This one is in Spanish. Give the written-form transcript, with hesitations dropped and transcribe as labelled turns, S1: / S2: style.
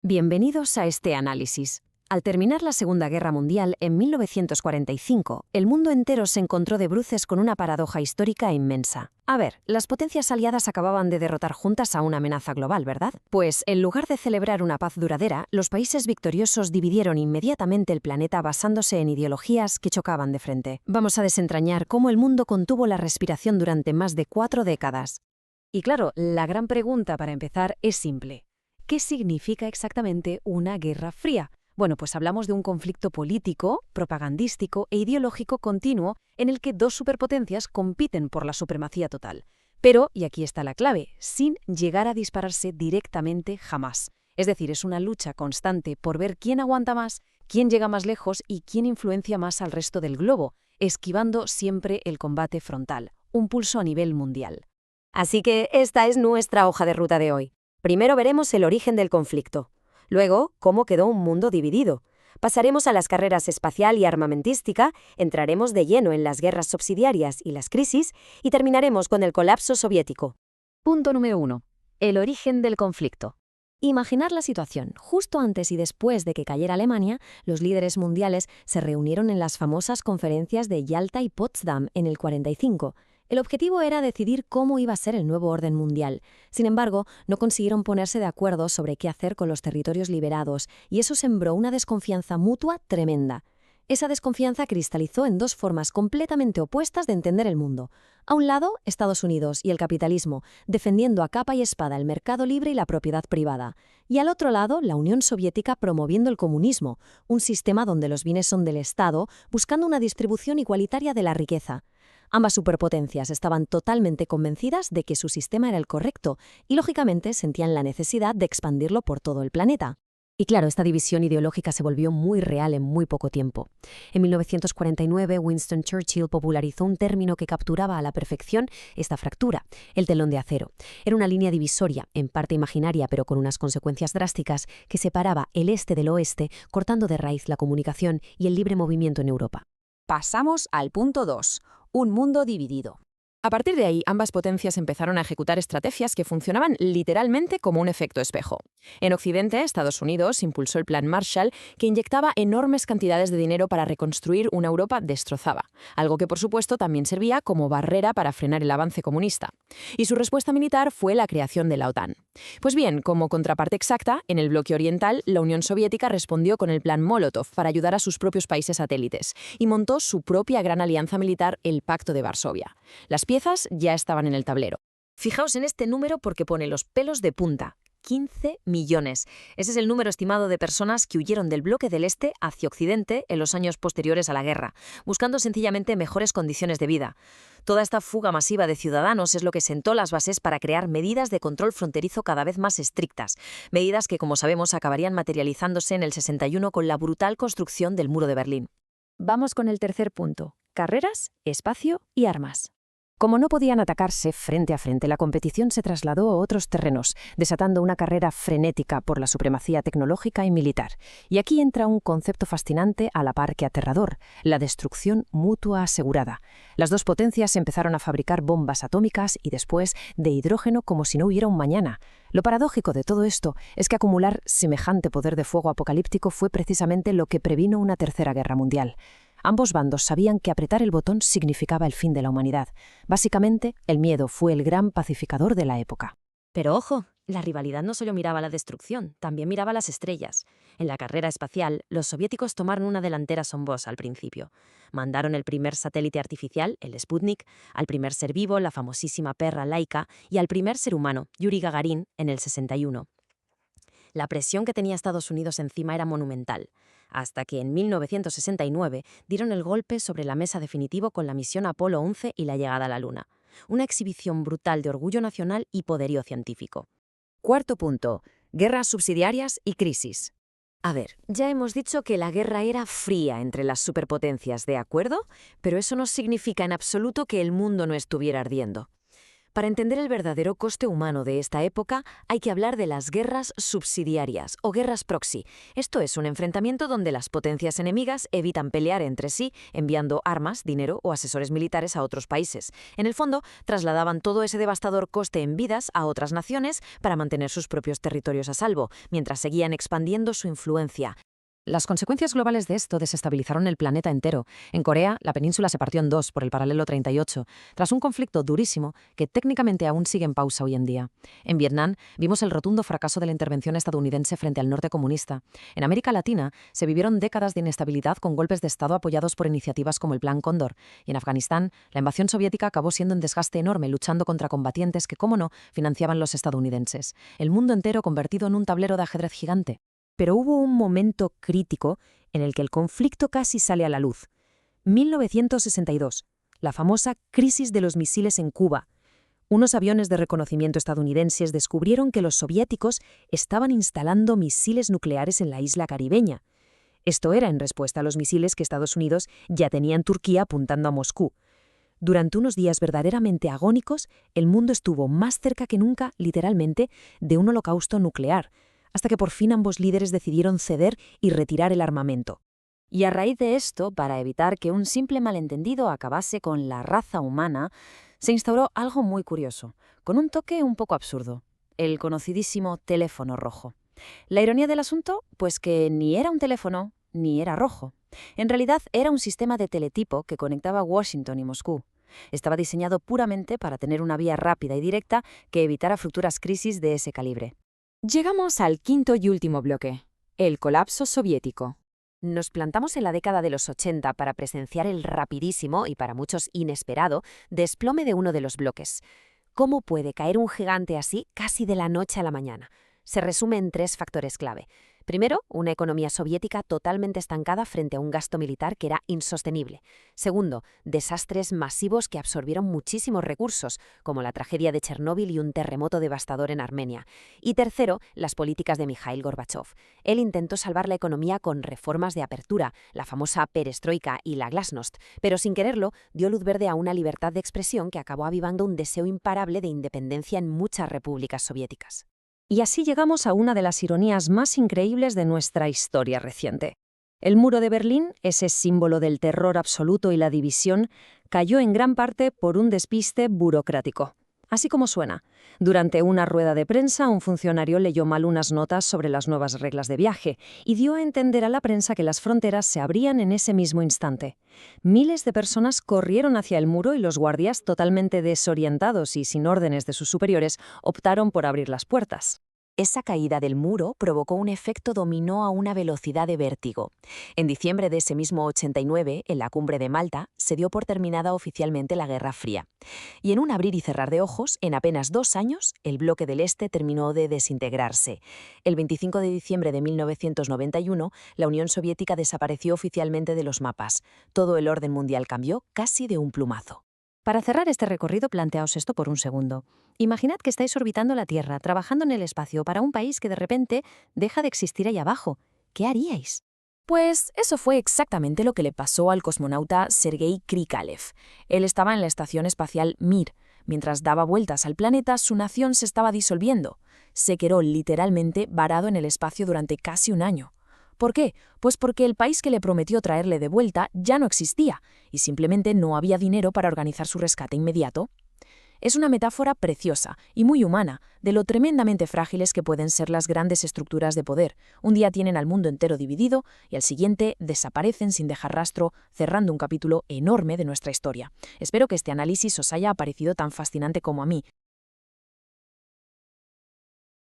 S1: Bienvenidos a este análisis. Al terminar la Segunda Guerra Mundial en 1945, el mundo entero se encontró de bruces con una paradoja histórica inmensa. A ver, las potencias aliadas acababan de derrotar juntas a una amenaza global, ¿verdad? Pues, en lugar de celebrar una paz duradera, los países victoriosos dividieron inmediatamente el planeta basándose en ideologías que chocaban de frente. Vamos a desentrañar cómo el mundo contuvo la respiración durante más de 4 décadas. Y claro, la gran pregunta para empezar es simple. ¿Qué significa exactamente una guerra fría? Bueno, pues hablamos de un conflicto político, propagandístico e ideológico continuo en el que dos superpotencias compiten por la supremacía total. Pero, y aquí está la clave, sin llegar a dispararse directamente jamás. Es decir, es una lucha constante por ver quién aguanta más, quién llega más lejos y quién influencia más al resto del globo, esquivando siempre el combate frontal, un pulso a nivel mundial. Así que esta es nuestra hoja de ruta de hoy. Primero veremos el origen del conflicto. Luego, cómo quedó un mundo dividido. Pasaremos a las carreras espacial y armamentística, entraremos de lleno en las guerras subsidiarias y las crisis, y terminaremos con el colapso soviético. Punto número 1. El origen del conflicto. Imaginar la situación. Justo antes y después de que cayera Alemania, los líderes mundiales se reunieron en las famosas conferencias de Yalta y Potsdam en el 45. El objetivo era decidir cómo iba a ser el nuevo orden mundial. Sin embargo, no consiguieron ponerse de acuerdo sobre qué hacer con los territorios liberados, y eso sembró una desconfianza mutua tremenda. Esa desconfianza cristalizó en dos formas completamente opuestas de entender el mundo. A un lado, Estados Unidos y el capitalismo, defendiendo a capa y espada el mercado libre y la propiedad privada. Y al otro lado, la Unión Soviética promoviendo el comunismo, un sistema donde los bienes son del Estado, buscando una distribución igualitaria de la riqueza. Ambas superpotencias estaban totalmente convencidas de que su sistema era el correcto y, lógicamente, sentían la necesidad de expandirlo por todo el planeta. Y claro, esta división ideológica se volvió muy real en muy poco tiempo. En 1949, Winston Churchill popularizó un término que capturaba a la perfección esta fractura, el telón de acero. Era una línea divisoria, en parte imaginaria pero con unas consecuencias drásticas, que separaba el este del oeste, cortando de raíz la comunicación y el libre movimiento en Europa.
S2: Pasamos al punto 2. Un mundo dividido. A partir de ahí, ambas potencias empezaron a ejecutar estrategias que funcionaban literalmente como un efecto espejo. En Occidente, Estados Unidos impulsó el Plan Marshall, que inyectaba enormes cantidades de dinero para reconstruir una Europa destrozada, algo que por supuesto también servía como barrera para frenar el avance comunista. Y su respuesta militar fue la creación de la OTAN. Pues bien, como contraparte exacta, en el bloque oriental, la Unión Soviética respondió con el Plan Molotov para ayudar a sus propios países satélites y montó su propia gran alianza militar, el Pacto de Varsovia. Las piezas ya estaban en el tablero.
S1: Fijaos en este número porque pone los pelos de punta. 15 millones. Ese es el número estimado de personas que huyeron del bloque del Este hacia Occidente en los años posteriores a la guerra, buscando sencillamente mejores condiciones de vida. Toda esta fuga masiva de ciudadanos es lo que sentó las bases para crear medidas de control fronterizo cada vez más estrictas, medidas que, como sabemos, acabarían materializándose en el 61 con la brutal construcción del Muro de Berlín. Vamos con el tercer punto: carreras, espacio y armas. Como no podían atacarse frente a frente, la competición se trasladó a otros terrenos, desatando una carrera frenética por la supremacía tecnológica y militar. Y aquí entra un concepto fascinante a la par que aterrador: la destrucción mutua asegurada. Las dos potencias empezaron a fabricar bombas atómicas y después de hidrógeno como si no hubiera un mañana. Lo paradójico de todo esto es que acumular semejante poder de fuego apocalíptico fue precisamente lo que previno una tercera guerra mundial. Ambos bandos sabían que apretar el botón significaba el fin de la humanidad. Básicamente, el miedo fue el gran pacificador de la época. Pero ojo, la rivalidad no solo miraba la destrucción, también miraba las estrellas. En la carrera espacial, los soviéticos tomaron una delantera asombrosa al principio. Mandaron el primer satélite artificial, el Sputnik, al primer ser vivo, la famosísima perra Laika, y al primer ser humano, Yuri Gagarin, en el 61. La presión que tenía Estados Unidos encima era monumental, hasta que en 1969 dieron el golpe sobre la mesa definitivo con la misión Apolo 11 y la llegada a la Luna. Una exhibición brutal de orgullo nacional y poderío científico. Cuarto punto: guerras subsidiarias y crisis. A ver, ya hemos dicho que la guerra era fría entre las superpotencias, ¿de acuerdo? Pero eso no significa en absoluto que el mundo no estuviera ardiendo. Para entender el verdadero coste humano de esta época, hay que hablar de las guerras subsidiarias o guerras proxy. Esto es un enfrentamiento donde las potencias enemigas evitan pelear entre sí, enviando armas, dinero o asesores militares a otros países. En el fondo, trasladaban todo ese devastador coste en vidas a otras naciones para mantener sus propios territorios a salvo, mientras seguían expandiendo su influencia. Las consecuencias globales de esto desestabilizaron el planeta entero. En Corea, la península se partió en dos por el paralelo 38, tras un conflicto durísimo que técnicamente aún sigue en pausa hoy en día. En Vietnam, vimos el rotundo fracaso de la intervención estadounidense frente al norte comunista. En América Latina, se vivieron décadas de inestabilidad con golpes de Estado apoyados por iniciativas como el Plan Cóndor. Y en Afganistán, la invasión soviética acabó siendo un desgaste enorme luchando contra combatientes que, cómo no, financiaban los estadounidenses. El mundo entero convertido en un tablero de ajedrez gigante. Pero hubo un momento crítico en el que el conflicto casi sale a la luz. 1962, la famosa crisis de los misiles en Cuba. Unos aviones de reconocimiento estadounidenses descubrieron que los soviéticos estaban instalando misiles nucleares en la isla caribeña. Esto era en respuesta a los misiles que Estados Unidos ya tenía en Turquía apuntando a Moscú. Durante unos días verdaderamente agónicos, el mundo estuvo más cerca que nunca, literalmente, de un holocausto nuclear, hasta que por fin ambos líderes decidieron ceder y retirar el armamento. Y a raíz de esto, para evitar que un simple malentendido acabase con la raza humana, se instauró algo muy curioso, con un toque un poco absurdo: el conocidísimo teléfono rojo. La ironía del asunto, pues que ni era un teléfono ni era rojo. En realidad era un sistema de teletipo que conectaba Washington y Moscú. Estaba diseñado puramente para tener una vía rápida y directa que evitara futuras crisis de ese calibre.
S2: Llegamos al quinto y último bloque, el colapso soviético.
S1: Nos plantamos en la década de los 80 para presenciar el rapidísimo y para muchos inesperado desplome de uno de los bloques. ¿Cómo puede caer un gigante así casi de la noche a la mañana? Se resume en tres factores clave. Primero, una economía soviética totalmente estancada frente a un gasto militar que era insostenible. Segundo, desastres masivos que absorbieron muchísimos recursos, como la tragedia de Chernóbil y un terremoto devastador en Armenia. Y tercero, las políticas de Mikhail Gorbachev. Él intentó salvar la economía con reformas de apertura, la famosa perestroika y la glasnost, pero sin quererlo dio luz verde a una libertad de expresión que acabó avivando un deseo imparable de independencia en muchas repúblicas soviéticas. Y así llegamos a una de las ironías más increíbles de nuestra historia reciente. El muro de Berlín, ese símbolo del terror absoluto y la división, cayó en gran parte por un despiste burocrático. Así como suena. Durante una rueda de prensa, un funcionario leyó mal unas notas sobre las nuevas reglas de viaje y dio a entender a la prensa que las fronteras se abrían en ese mismo instante. Miles de personas corrieron hacia el muro y los guardias, totalmente desorientados y sin órdenes de sus superiores, optaron por abrir las puertas. Esa caída del muro provocó un efecto dominó a una velocidad de vértigo. En diciembre de ese mismo 89, en la cumbre de Malta, se dio por terminada oficialmente la Guerra Fría. Y en un abrir y cerrar de ojos, en apenas 2 años, el bloque del Este terminó de desintegrarse. El 25 de diciembre de 1991, la Unión Soviética desapareció oficialmente de los mapas. Todo el orden mundial cambió casi de un plumazo. Para cerrar este recorrido, planteaos esto por un segundo. Imaginad que estáis orbitando la Tierra, trabajando en el espacio para un país que de repente deja de existir ahí abajo. ¿Qué haríais?
S2: Pues eso fue exactamente lo que le pasó al cosmonauta Sergei Krikalev. Él estaba en la estación espacial Mir. Mientras daba vueltas al planeta, su nación se estaba disolviendo. Se quedó literalmente varado en el espacio durante casi un año. ¿Por qué? Pues porque el país que le prometió traerle de vuelta ya no existía y simplemente no había dinero para organizar su rescate inmediato. Es una metáfora preciosa y muy humana de lo tremendamente frágiles que pueden ser las grandes estructuras de poder. Un día tienen al mundo entero dividido y al siguiente desaparecen sin dejar rastro, cerrando un capítulo enorme de nuestra historia. Espero que este análisis os haya parecido tan fascinante como a mí.